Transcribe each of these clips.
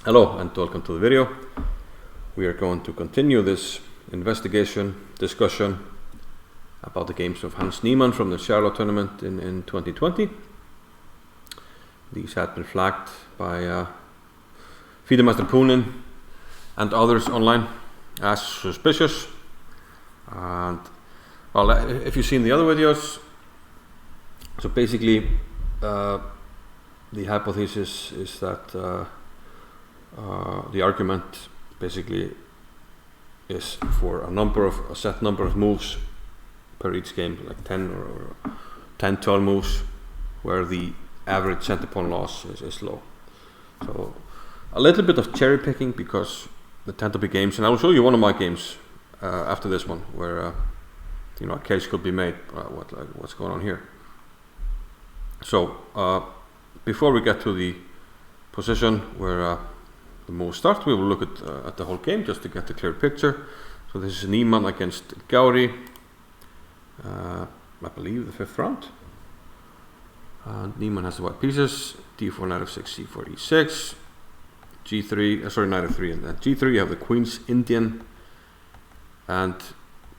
Hello and welcome to the video. We are going to continue this investigation discussion about the games of Hans Niemann from the Charlotte tournament in 2020. These had been flagged by FM Punin and others online as suspicious. And well, if you've seen the other videos, so basically the hypothesis is that the argument basically is for a set number of moves per each game, like 10 or 12 moves, where the average center pawn loss is low. So a little bit of cherry picking because there tend to be games, and I will show you one of my games after this one where a case could be made what's going on here. So before we get to the position where the moves start, we will look at the whole game just to get a clear picture. So this is Niemann against Gauri, I believe the 5th round. And Niemann has the white pieces, d4, knight f6, c4, e6, g3, knight f3, and then g3. You have the Queen's Indian. And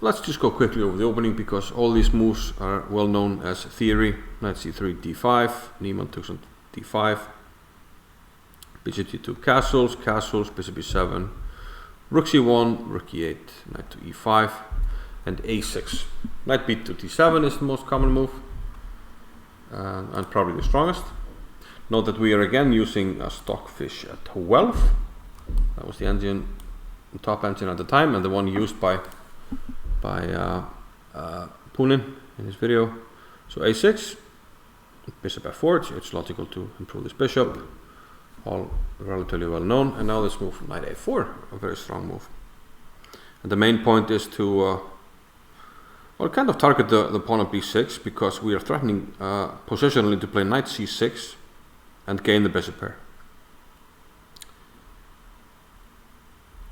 let's just go quickly over the opening because all these moves are well known as theory. Knight c3, d5, Niemann took on d5. Bishop g2, castles, bishop e7, rook c1, rook e8, knight to e5, and a6. Knight b to d7 is the most common move, and probably the strongest. Note that we are again using a Stockfish at 12. That was the engine, the top engine at the time, and the one used by Punin in his video. So a6, bishop f4, it's logical to improve this bishop. All relatively well known, and now let's move from knight a4, a very strong move. And the main point is to kind of target the pawn on b6 because we are threatening positionally to play knight c6 and gain the bishop pair,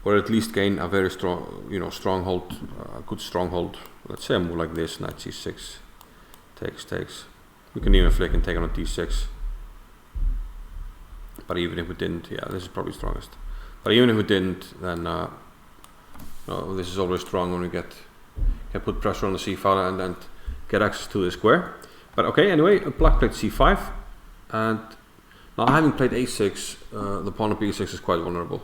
or at least gain a very strong, stronghold, a good stronghold. Let's say a move like this: knight c6, takes. We can even flick and take on d6. But even if we didn't, yeah, this is probably strongest. But even if we didn't, then this is always strong when we can put pressure on the c file and get access to the square. But okay, anyway, black played c5, and now having played a6, the pawn on b6 is quite vulnerable.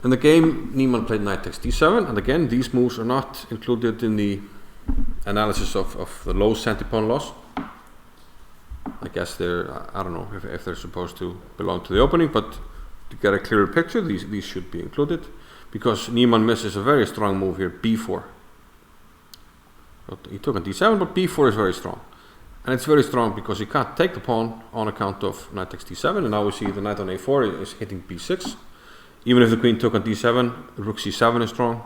In the game, Niemann played knight takes d7, and again, these moves are not included in the analysis of the low center pawn loss. I guess I don't know if they're supposed to belong to the opening, but to get a clearer picture, these should be included, because Niemann misses a very strong move here, b4. He took on d7, but b4 is very strong. And it's very strong because he can't take the pawn on account of knight takes d7, and now we see the knight on a4 is hitting b6. Even if the queen took on d7, rook c7 is strong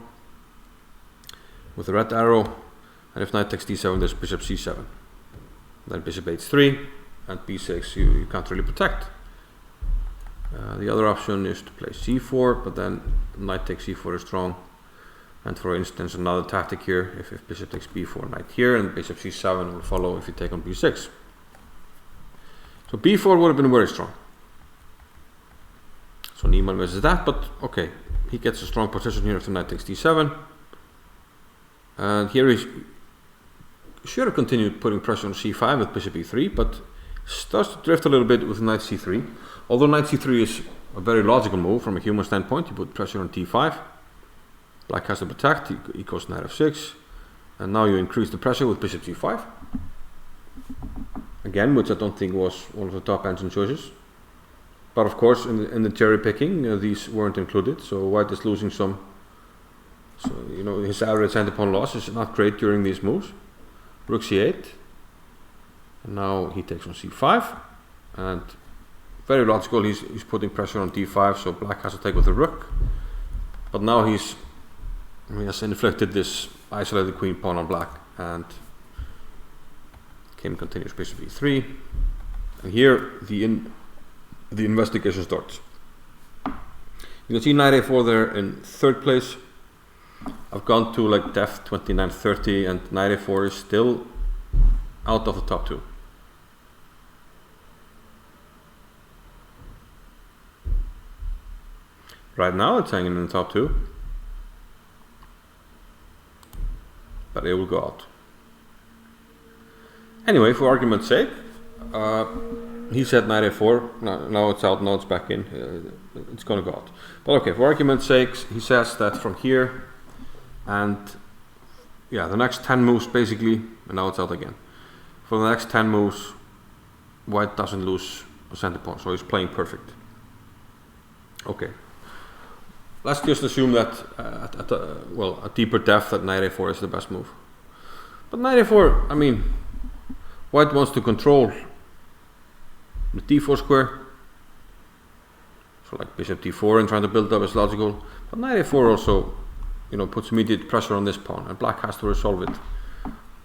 with the red arrow, and if knight takes d7, there's bishop c7. Then bishop h3 and b6 you can't really protect. The other option is to play c4, but then knight takes c4 is strong. And for instance, another tactic here, if bishop takes b4, knight here, and bishop c7 will follow if you take on b6. So b4 would have been very strong. So Niemann misses that, but okay, he gets a strong position here after knight takes d7. And here he should have continued putting pressure on c5 with bishop e3, but starts to drift a little bit with knight c3. Although knight c3 is a very logical move from a human standpoint, you put pressure on t5, black has to protect, he goes knight f6, and now you increase the pressure with bishop g5. Again, which I don't think was one of the top engine choices. But of course, in the cherry picking, these weren't included, so white is losing some. So, his average center pawn loss is not great during these moves. Rook c8, and now he takes on c5, and very logical, he's putting pressure on d5, so black has to take with the rook, but now he has inflicted this isolated queen pawn on black, and game continues bishop e3, and here the investigation starts. You can see knight a4 there in 3rd place. I've gone to like depth 29, 30, and knight a4 is still out of the top 2. Right now it's hanging in the top 2. But it will go out. Anyway, for argument's sake, he said knight a4. Now it's out, now it's back in. It's going to go out. But okay, for argument's sake, he says that from here and yeah, the next 10 moves basically, and now it's out again. For the next 10 moves, white doesn't lose a center pawn, so he's playing perfect. Okay. Let's just assume that at a deeper depth that knight a4 is the best move. But knight a4, I mean, white wants to control the d4 square. So like bishop d4 and trying to build up is logical. But knight a4 also, puts immediate pressure on this pawn, and black has to resolve it.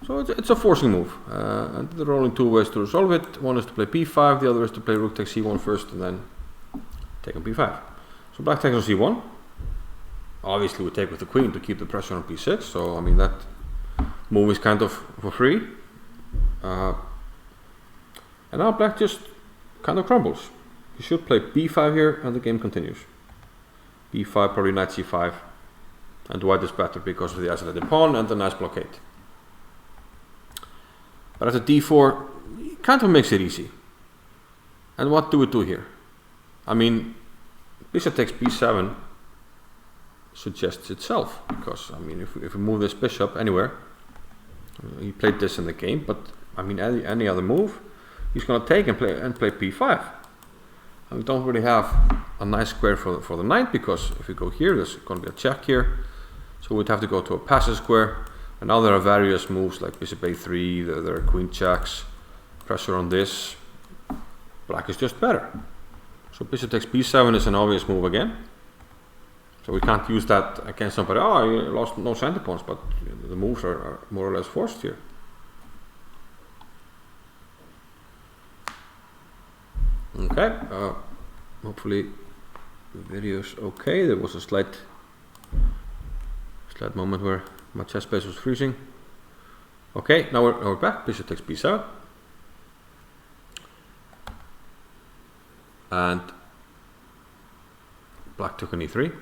So it's a forcing move. And there are only 2 ways to resolve it. One is to play b5, the other is to play rook takes c1 first and then take on b5. So black takes on c1. Obviously we take with the queen to keep the pressure on b6, so I mean that move is kind of for free. And now black just kind of crumbles. He should play b5 here and the game continues. b5, probably knight c5, and white is better because of the isolated pawn and the nice blockade. But at the d4, it kind of makes it easy. And what do we do here? I mean, bishop takes b7 suggests itself, because I mean, if we move this bishop anywhere, he played this in the game, but I mean any other move, he's going to take and play p5. And we don't really have a nice square for the knight, because if we go here, there's going to be a check here, so we'd have to go to a passive square. And now there are various moves like bishop a3, there are queen checks, pressure on this. Black is just better. So bishop takes b7 is an obvious move again. So we can't use that against somebody. Oh, you lost no center pawns, but the moves are more or less forced here. Okay, hopefully the video's okay. There was a slight moment where my chess space was freezing. Okay, now we're back. Bishop takes b7. And black took an e3.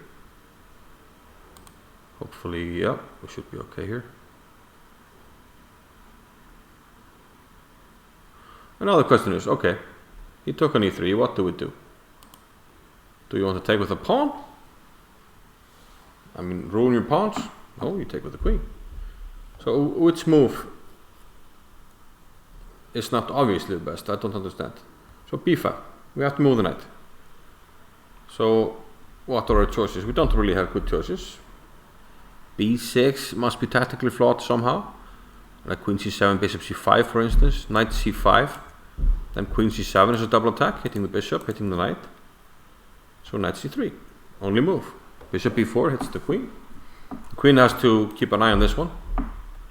Hopefully, yeah, we should be okay here. And now the question is, okay, he took an e3, what do we do? Do you want to take with a pawn? I mean, ruin your pawns? No, you take with the queen. So which move is not obviously the best? I don't understand. So b5, we have to move the knight. So what are our choices? We don't really have good choices. b6 must be tactically flawed somehow. Like queen c7, bishop c5 for instance, knight c5, then queen c7 is a double attack, hitting the bishop, hitting the knight. So knight c3, only move. Bishop b4 hits the queen. The queen has to keep an eye on this one.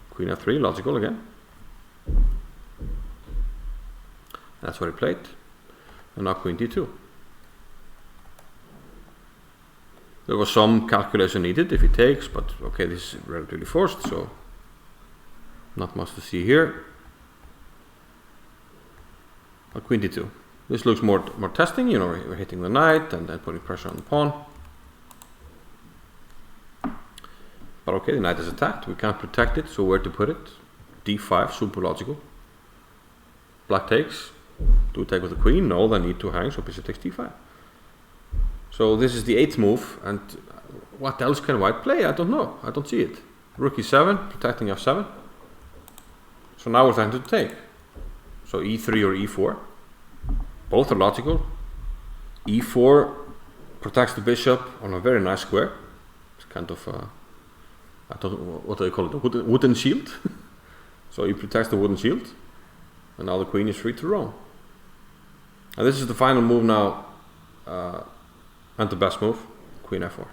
Queen f3, logical again. That's what he played. And now queen d2. There was some calculation needed if he takes, but okay, this is relatively forced, so not much to see here. But queen d2. This looks more testing, we're hitting the knight and then putting pressure on the pawn. But okay, the knight is attacked, we can't protect it, so where to put it? d5, super logical. Black takes. Do we take with the queen? No, then e2 hangs, so bishop takes d5. So this is the 8th move, and what else can white play? I don't know, I don't see it. Rook e7, protecting f7. So now we're trying to take. So e3 or e4. Both are logical. e4 protects the bishop on a very nice square. It's kind of I don't know, what do they call it? A wooden shield. So he protects the wooden shield, and now the queen is free to roam. And this is the final move now, and the best move, queen f4.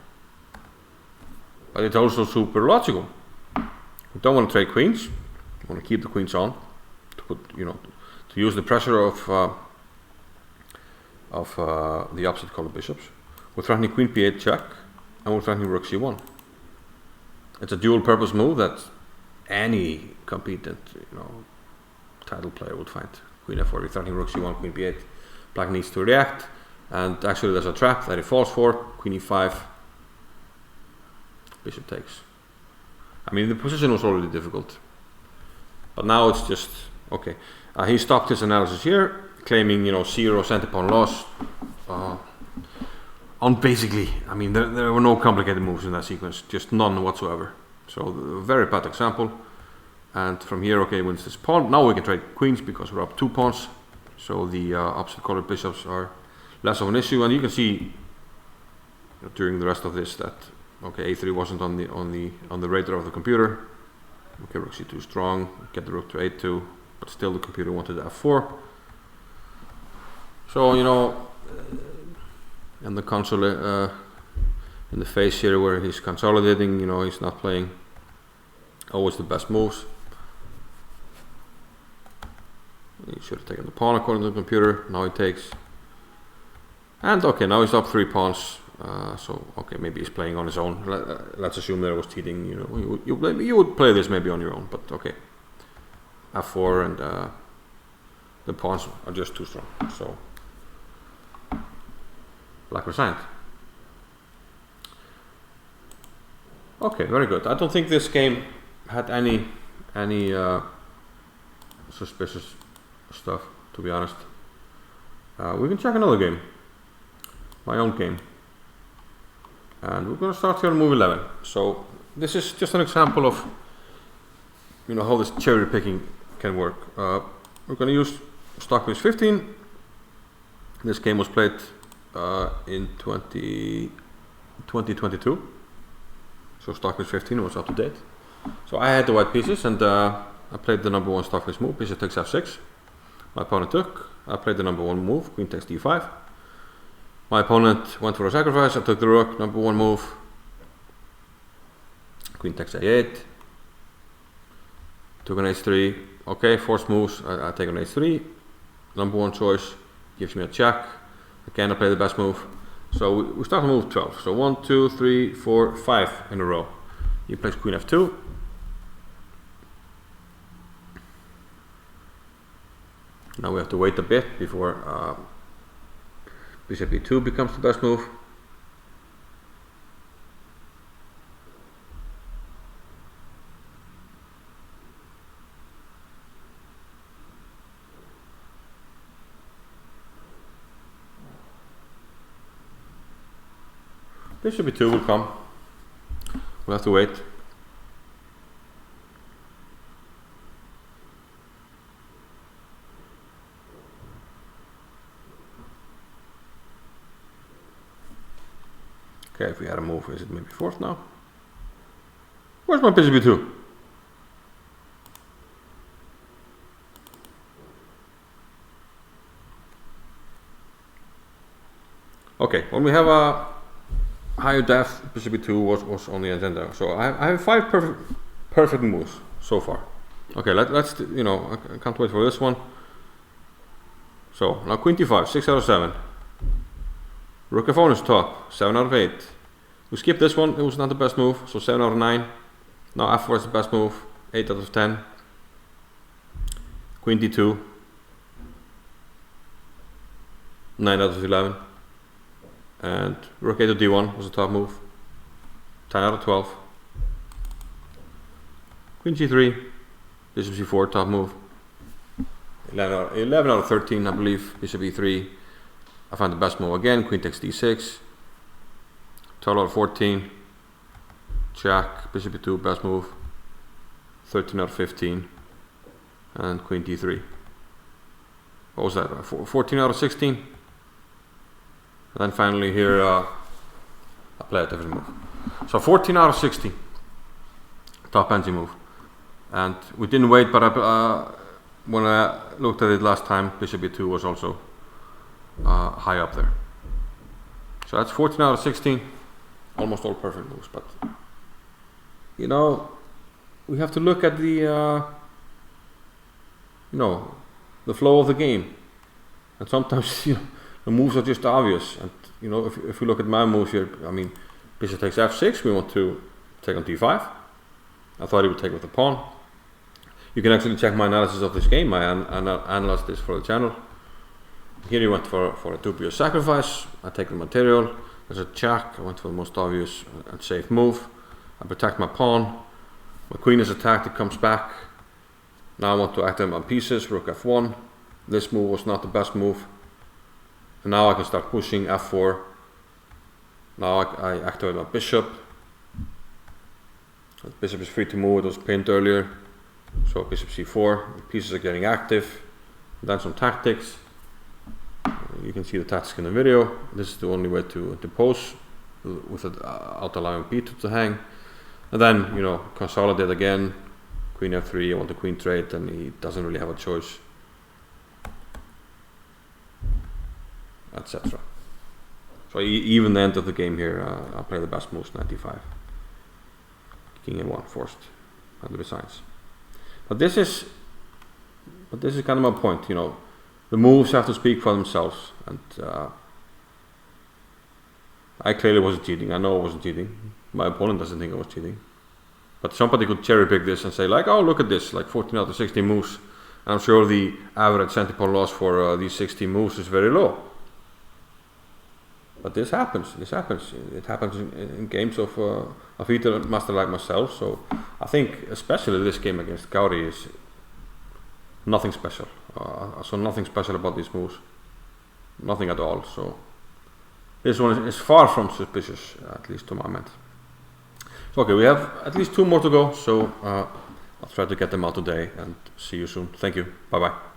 But it's also super logical. We don't want to trade queens. We want to keep the queens on to put, to use the pressure of the opposite color bishops. We're threatening queen p8 check, and we're threatening rook c1. It's a dual purpose move that any competent, title player would find. Queen f4, we're threatening rook c1, queen b8. Black needs to react, and actually there's a trap that he falls for. Queen e5, bishop takes. I mean, the position was already difficult, but now it's just okay. He stopped his analysis here, claiming 0 center pawn loss. On basically, I mean, there were no complicated moves in that sequence, just none whatsoever. So a very bad example. And from here, okay, wins this pawn. Now we can trade queens because we're up 2 pawns. So the opposite colored bishops are less of an issue. And you can see during the rest of this that okay, a3 wasn't on the radar of the computer. Okay, rook c2 strong. Get the rook to a2, but still the computer wanted f4. So in the console, in the phase here where he's consolidating, he's not playing always the best moves. He should have taken the pawn according to the computer. Now he takes, and okay, now he's up 3 pawns. So okay, maybe he's playing on his own. Let's assume there was cheating. You would play this maybe on your own, but okay. f4 and the pawns are just too strong. So black resigned. Okay, very good. I don't think this game had any suspicious stuff, to be honest. We can check another game, my own game, and we're going to start here on move 11. So this is just an example of how this cherry picking can work. We're going to use Stockfish 15. This game was played in 2022, so Stockfish 15 was up to date. So I had the white pieces, and I played the number 1 Stockfish move, bishop takes f6. My opponent took. I played the number 1 move, queen takes d5. My opponent went for a sacrifice. I took the rook, number 1 move, queen takes a8. Took an h3. Okay, forced moves. I take an h3. Number 1 choice gives me a check. Again, I play the best move. So we start on move 12. So 1, 2, 3, 4, 5 in a row. He plays queen f2. Now we have to wait a bit before bishop e2 becomes the best move. Bishop e2 will come. We'll have to wait. Okay, if we had a move, is it maybe 4th now? Where's my bishop e2? Okay, when we have a higher depth, bishop e2 was on the agenda. So I have 5 perfect moves so far. Okay, let's I can't wait for this one. So now queen d5, 6 out of 7. Rook f1 is top, 7 out of 8. We skipped this one, it was not the best move, so 7 out of 9. Now f4 is the best move, 8 out of 10. Queen d2, 9 out of 11. And rook a to d1 was a top move, 10 out of 12. Queen g3, bishop c4, top move, 11 out of 13, I believe. Bishop e3, I found the best move again. Queen takes d6, 12 out of 14. Jack, bishop e2, best move, 13 out of 15. And queen d3. What was that? 14 out of 16. And then finally here, I play a different move. So 14 out of 16. Top ante move. And we didn't wait, but when I looked at it last time, bishop e2 was also high up there. So that's 14 out of 16. Almost all perfect moves, but we have to look at the the flow of the game. And sometimes the moves are just obvious. And if we look at my moves here, I mean, bishop takes f6. We want to take on d5. I thought he would take with the pawn. You can actually check my analysis of this game. I analyzed this for the channel. Here you went for a dubious sacrifice. I take the material. There's a check. I went for the most obvious and safe move. I protect my pawn. My queen is attacked. It comes back. Now I want to activate my pieces. Rook f1. This move was not the best move. And now I can start pushing f4. Now I activate my bishop. The bishop is free to move. It was pinned earlier. So bishop c4. The pieces are getting active. Then some tactics. You can see the tactics in the video. This is the only way to pose without allowing b2 to hang. And then, you know, consolidate again. Queen f3, I want the queen trade, and he doesn't really have a choice, etc. So even the end of the game here, I play the best moves, 95. King a1 forced, and besides. But this is kind of my point, you know. The moves have to speak for themselves, and I clearly wasn't cheating. I know I wasn't cheating. My opponent doesn't think I was cheating. But somebody could cherry pick this and say like, oh, look at this, like 14 out of 16 moves. And I'm sure the average centipoint loss for these 16 moves is very low. But this happens. It happens in games of either master like myself. So I think especially this game against Gauri is nothing special. I saw nothing special about these moves. Nothing at all. So this one is far from suspicious, at least to my mind. So okay, we have at least 2 more to go. So I'll try to get them out today and see you soon. Thank you. Bye bye.